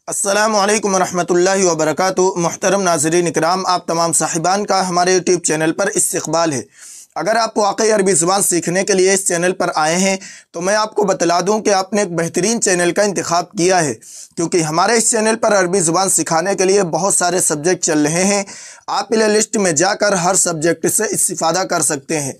अस्सलामु अलैकुम रहमतुल्लाहि व बरकातुहू। मुहतरम नाज़रीन इकराम, आप तमाम साहिबान का हमारे यूट्यूब चैनल पर इस्तक़बाल है। अगर आप वाकई अरबी ज़ुबान सीखने के लिए इस चैनल पर आए हैं तो मैं आपको बतला दूं कि आपने एक बेहतरीन चैनल का इंतखाब किया है, क्योंकि हमारे इस चैनल पर अरबी ज़ुबान सिखाने के लिए बहुत सारे सब्जेक्ट चल रहे हैं। आप प्ले लिस्ट में जाकर हर सब्जेक्ट से इस्तिफ़ादा कर सकते हैं।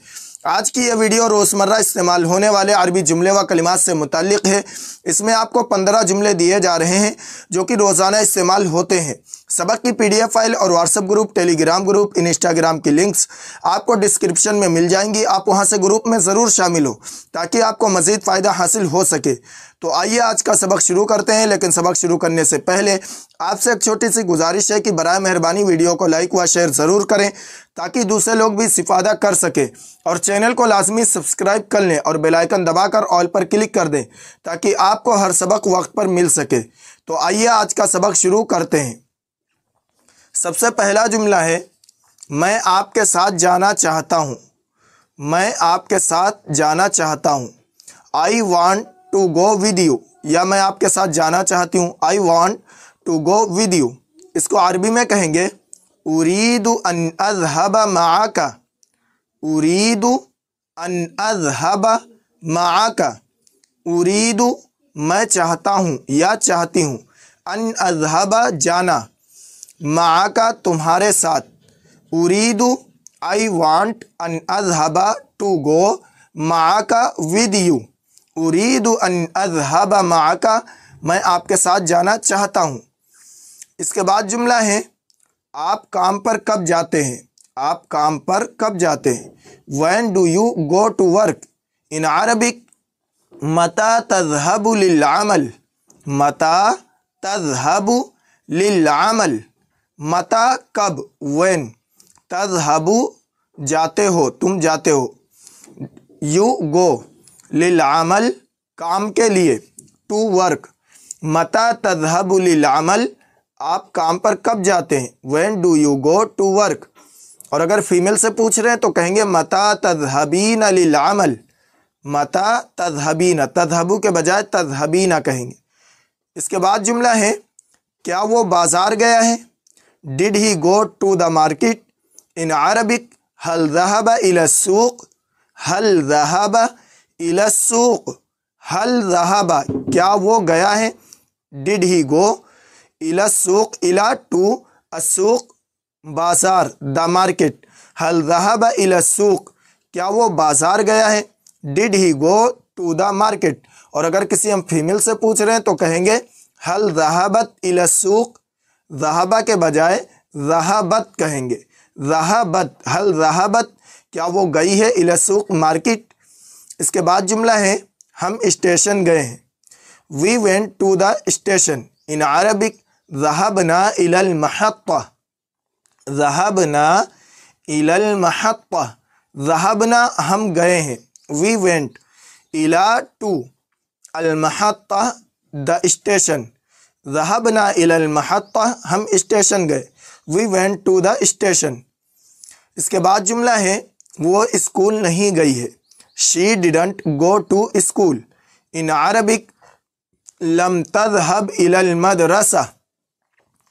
आज की यह वीडियो रोज़मर्रा इस्तेमाल होने वाले अरबी जुमले व कलिमात से मुताल्लिक़ है। इसमें आपको 15 जुमले दिए जा रहे हैं जो कि रोज़ाना इस्तेमाल होते हैं। सबक की PDF फाइल और WhatsApp group, Telegram group, Instagram की लिंक्स आपको डिस्क्रिप्शन में मिल जाएंगी। आप वहां से ग्रुप में ज़रूर शामिल हो ताकि आपको मज़ीद फ़ायदा हासिल हो सके। तो आइए आज का सबक शुरू करते हैं, लेकिन सबक शुरू करने से पहले आपसे एक छोटी सी गुजारिश है कि बराए मेहरबानी वीडियो को लाइक व शेयर ज़रूर करें ताकि दूसरे लोग भी इस्तिफ़ादा कर सके, और चैनल को लाजमी सब्सक्राइब कर लें और बेल आइकन दबाकर ऑल पर क्लिक कर दें ताकि आपको हर सबक वक्त पर मिल सके। तो आइए आज का सबक शुरू करते हैं। सबसे पहला जुमला है, मैं आपके साथ जाना चाहता हूँ। मैं आपके साथ जाना चाहता हूँ। I want to go with you, या मैं आपके साथ जाना चाहती हूँ। I want to go with you. इसको अरबी में कहेंगे उरीदु अन अज़हब माअका। उरीदु अन अज़हब माअका। उरीदु मैं चाहता हूँ या चाहती हूँ, अन अज़हब जाना, माअका तुम्हारे साथ। उरीदु आई वांट अन अज़हब टू गो माअका विद यू। उरीदु अन अज़हब माअका, मैं आपके साथ जाना चाहता हूँ। इसके बाद जुमला है, आप काम पर कब जाते हैं। आप काम पर कब जाते हैं। When do you go to work. In Arabic मता तज़हबु लिल अमल। मता तज़हबु लिल अमल। मता कब, व्हेन, तज़हबु जाते हो, तुम जाते हो, यू गो, लिल अमल काम के लिए, टू वर्क। मता तज़हबु लिल अमल, आप काम पर कब जाते हैं। When do you go to work. और अगर फीमेल से पूछ रहे हैं तो कहेंगे मता तज़हबीन लिल अमल। मता तज़हबीन, तज़हबु के बजाय तज़हबीन कहेंगे। इसके बाद जुमला है, क्या वो बाज़ार गया है। Did he go to the market. In Arabic हल ज़हब इला सूक़। हल ज़हब इला सूक़। हल ज़हब क्या वो गया है। डिड ही गो इला सूक़, इला टू, अस्सूक़ बाज़ार, द मार्केट। हल ज़हब इला सूक़ क्या वो बाज़ार गया है। Did he go to the market. और अगर किसी हम फीमेल से पूछ रहे हैं तो कहेंगे हल ज़हबत इला सूक़। ज़हबा के बजाय ज़हबत कहेंगे। ज़हबत, हल ज़हबत क्या वो गई है, इला सूक़ मार्केट। इसके बाद जुमला है, हम स्टेशन गए हैं। We went to the station. In Arabic ज़हबना इलल महत्ता। ज़हबना इलल महत्ता। ज़हबना हम गए हैं। वी वेंट इला टू अल महत्ता द स्टेशन। ज़हबना इलल महत्ता हम स्टेशन गए। We went to the station. इसके बाद जुमला है, वो स्कूल नहीं गई है। She didn't go to school. In Arabic लम तज़हब इलल मदरसा।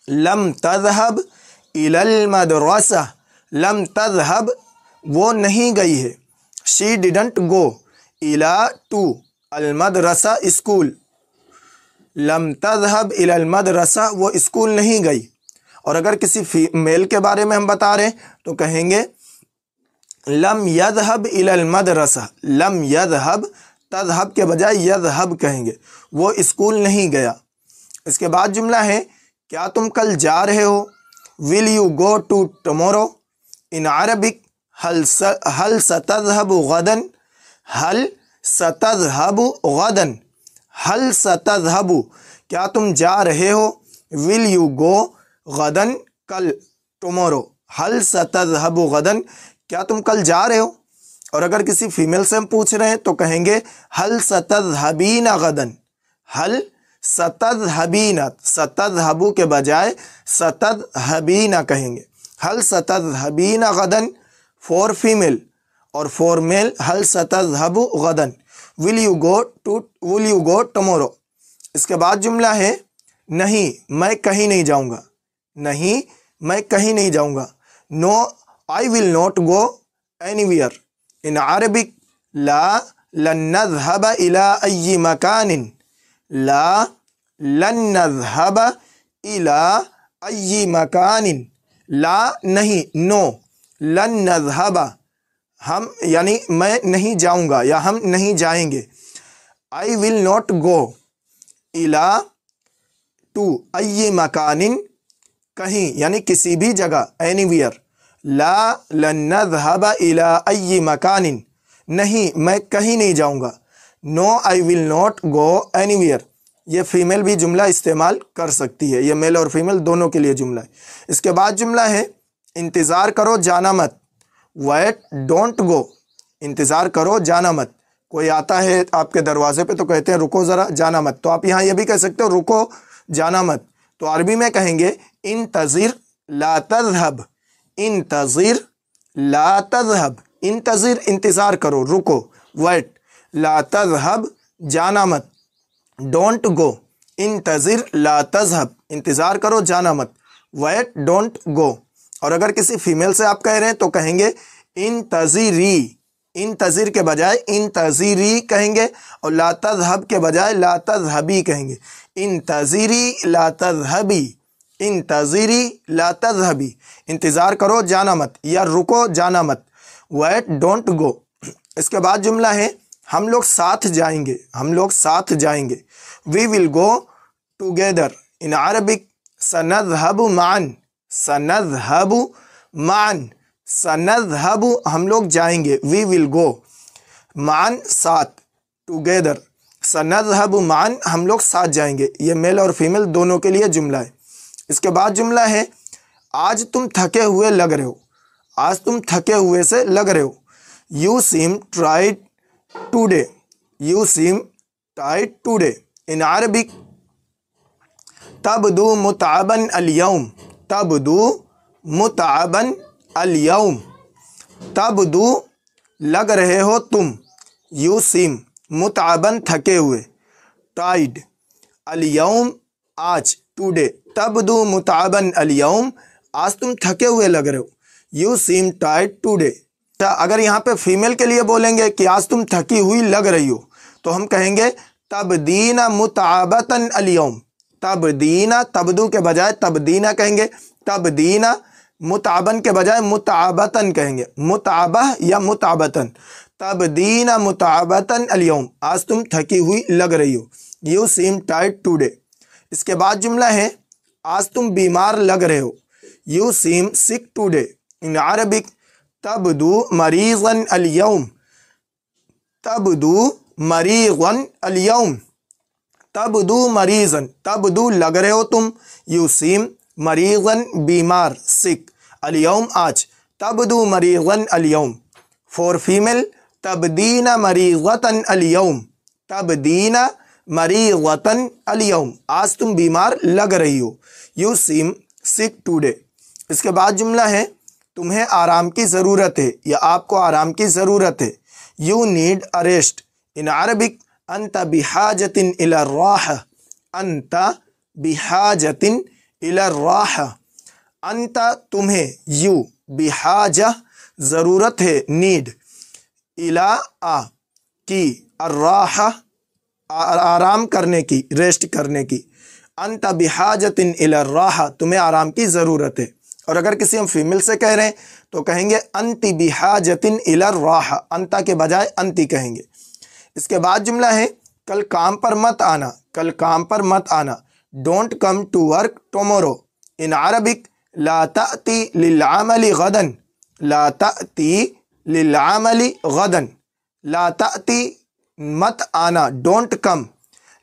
लम तज़हब इलल मदरसा। लम तज़हब वो नहीं गई है। शी डिडंट गो इला टू अल मदरसा स्कूल। लम तज़हब इलल मदरसा वो स्कूल नहीं गई। और अगर किसी फीमेल के बारे में हम बता रहे हैं तो कहेंगे लम यज़हब इलल मदरसा। लम यज़हब, तज़हब के बजाय यज़हब कहेंगे, वो स्कूल नहीं गया। इसके बाद जुमला है, क्या तुम कल जा रहे हो। Will you go to tomorrow. In Arabic हल सतज़हबु गदन। हल सतज़हबु गदन। हल सतज़हबु क्या तुम जा रहे हो। विल यू गो गदन, कल, टुमारो। हल सतज़हबु गदन क्या तुम कल जा रहे हो। और अगर किसी फीमेल से हम पूछ रहे हैं तो कहेंगे हल सतज़हबीना गदन। हल सतज़हबीना, सतज़हबु के बजाय सतज़हबीना कहेंगे। हल सतज़हबीना गदन फॉर फीमेल, और फॉर मेल हल सतज़हबु गदन। Will you go tomorrow. इसके बाद जुमला है, नहीं मैं कहीं नहीं जाऊँगा, नहीं मैं कहीं नहीं जाऊँगा। No I will not go anywhere. In Arabic ला लन नज़हब इला अय्यि मकानिन, ला लन नज़हब इला अय्यि मकानिन। ला नहीं, नो, लन नज़हब हम यानी मैं नहीं जाऊँगा या हम नहीं जाएंगे। आई विल नॉट गो इला टू अय्यि मकानिन कहीं यानी किसी भी जगह, एनीवेयर। ला लन नज़हब इला अय्यि मकानिन नहीं मैं कहीं नहीं जाऊँगा। No I will not go anywhere. ये फीमेल भी जुमला इस्तेमाल कर सकती है, ये मेल और फीमेल दोनों के लिए जुमला है। इसके बाद जुमला है इंतज़ार करो जाना मत। Wait don't go. इंतज़ार करो जाना मत। कोई आता है आपके दरवाजे पे तो कहते हैं रुको ज़रा जाना मत, तो आप यहाँ ये भी कह सकते हो रुको जाना मत। तो अरबी में कहेंगे इंतज़िर ला तज़हब, इंतज़िर ला तज़हब। इंतज़िर इंतज़ार करो, रुको। वेट ला तज़हब जाना मत। डोंट गो इंतज़िर ला तज़हब, इंतज़ार करो जाना मत। Wait don't go. और अगर किसी फीमेल से आप कह रहे हैं तो कहेंगे इंतज़िरी, इंतज़िर के बजाय इंतज़िरी कहेंगे और ला तज़हब के बजाय ला तज़हबी कहेंगे। इंतज़िरी ला तज़हबी, इंतज़िरी ला तज़हबी। इंतज़ार करो जाना मत या रुको जाना मत। Wait don't go. इसके बाद जुमला है हम लोग साथ जाएंगे, हम लोग साथ जाएंगे। We will go together. In Arabic सनज़हबु माअन, सनज़हबु माअन, सनज़हबु हम लोग जाएंगे। वी विल गो माअन साथ, टुगेदर। सनज़हबु माअन हम लोग साथ जाएंगे। ये मेल और फीमेल दोनों के लिए जुमला है। इसके बाद जुमला है आज तुम थके हुए लग रहे हो, आज तुम थके हुए से लग रहे हो। You seem tired today, you seem tired today. In Arabic तबदू मुतअबन अल-यौम, तबदू मुतअबन अल-यौम। तबदू लग रहे हो तुम, यू सीम मुतअबन थके हुए, टायर्ड अल-यौम आज, टुडे। तबदू मुतअबन अल-यौम आज तुम थके हुए लग रहे हो। You seem tired today. अगर यहाँ पे फीमेल के लिए बोलेंगे कि आज तुम थकी हुई लग रही हो तो हम कहेंगे तबदीना मुतअबतन अल-यौम। तबदीना, तबदू के बजाय तबदीना कहेंगे। तबदीना, मुतअबन के बजाय मुतअबतन कहेंगे। मुतअबह या मुतअबतन। तबदीना मुतअबतन अल-यौम आज तुम थकी हुई लग रही हो। You seem tired today. इसके बाद जुमला है आज तुम बीमार लग रहे हो। You seem sick today. In Arabic तबदू मरीज़न अल-यौम, तबदू मरीज़न अल-यौम। तबदू मरीज़न, तबदू लग रहे हो तुम। यू सीम मरीज़न बीमार, सिक। अल-यौम आज, तबदू मरीज़न अल-यौम। फॉर फीमेल तबदीना मरीज़तन अल-यौम, तबदीना मरीज़तन अल-यौम आज तुम बीमार लग रही हो। You seem sick today. इसके बाद जुमला है तुम्हें आराम की ज़रूरत है या आपको आराम की ज़रूरत है। You need a rest. In Arabic अंत बिहाजतिन इला राह, अंत बिहाजतिन इला राह। अंत तुम्हें, यू, बिहाजा ज़रूरत है, नीड, इला आ की, अर्राह आराम करने की, रेस्ट करने की। अंत बिहाजतिन इला राह तुम्हें आराम की ज़रूरत है। और अगर किसी हम फीमेल से कह रहे हैं तो कहेंगे अंति बिहाजतिन इला राह, अंता के बजाय अंति कहेंगे। इसके बाद जुमला है कल काम पर मत आना, कल काम पर मत आना। Don't come to work tomorrow. In Arabic ला ताती लिल अमली गदन, ला ताती लिल अमली गदन। ला ताती मत आना, डोंट कम,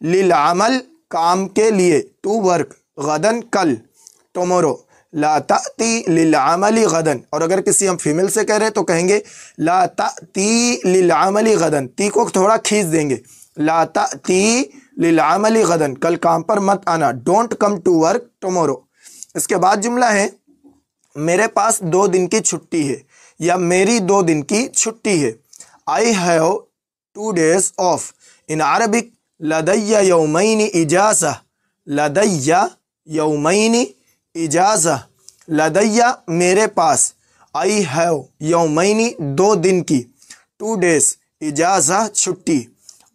लिल अमल काम के लिए, टू वर्क, गदन कल, टुमारो। ला ताती लिल अमली गदन। और अगर किसी हम फीमेल से कह रहे हैं तो कहेंगे ला ताती लिल अमली गदन, ती को थोड़ा खींच देंगे। ला ताती लिल अमली गदन, कल काम पर मत आना। Don't come to work tomorrow. इसके बाद जुमला है मेरे पास 2 दिन की छुट्टी है या मेरी 2 दिन की छुट्टी है। I have 2 days off. In Arabic लदय्या यौमैन इजाज़ा, लदैया यौमैनी इजाज़ा, लदैया मेरे पास, आई हैव यौमैनी 2 दिन की, 2 days इजाज़ा छुट्टी,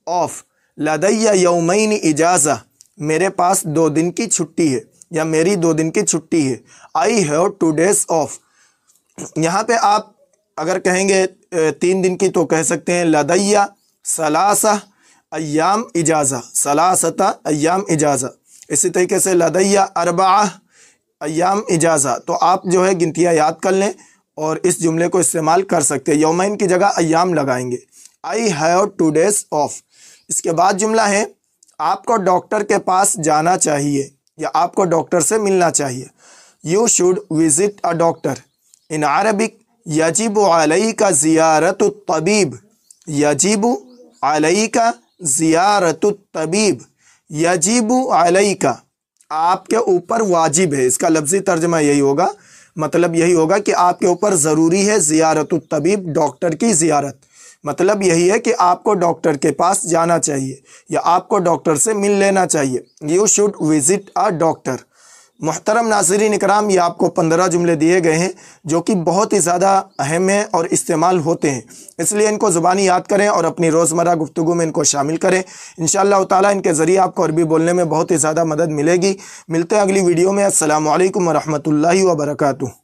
ऑफ लदैया यौमैनी इजाज़ा मेरे पास 2 दिन की छुट्टी है या मेरी 2 दिन की छुट्टी है। आई हैव 2 days ऑफ, यहाँ पे आप अगर कहेंगे 3 दिन की तो कह सकते हैं लदैया सलासा अय्याम इजाज़ा, सलासता अय्याम इजाज़ा। इसी तरीके से लदैया अरबा अय्याम इजाज़ा, तो आप जो है गिनतियाँ याद कर लें और इस जुमले को इस्तेमाल कर सकते हैं। यौमैन की जगह अय्याम लगाएंगे। आई हैव 2 days ऑफ। इसके बाद जुमला है आपको डॉक्टर के पास जाना चाहिए या आपको डॉक्टर से मिलना चाहिए। You should visit a doctor. In Arabic यजिबु अलैका ज़ियारतु तबीब, यजिबु अलैका ज़ियारतु तबीब, यजिबु अलैका आपके ऊपर वाजिब है, इसका लफ्ज़ी तर्जमा यही होगा, मतलब यही होगा कि आपके ऊपर ज़रूरी है ज़ियारतु तबीब, डॉक्टर की ज़ियारत। मतलब यही है कि आपको डॉक्टर के पास जाना चाहिए या आपको डॉक्टर से मिल लेना चाहिए। You should visit a doctor. मुहतरम नाज़रीन इकराम, ये आपको 15 जुमले दिए गए हैं जो कि बहुत ही ज़्यादा अहम हैं और इस्तेमाल होते हैं, इसलिए इनको ज़ुबानी याद करें और अपनी रोज़मर्रा गुफ्तगू में इनको शामिल करें। इंशाअल्लाह ताला इनके ज़रिए आपको अरबी बोलने में बहुत ही ज़्यादा मदद मिलेगी। मिलते हैं अगली वीडियो में। अस्सलामु अलैकुम व रहमतुल्लाहि व बरकातुहू।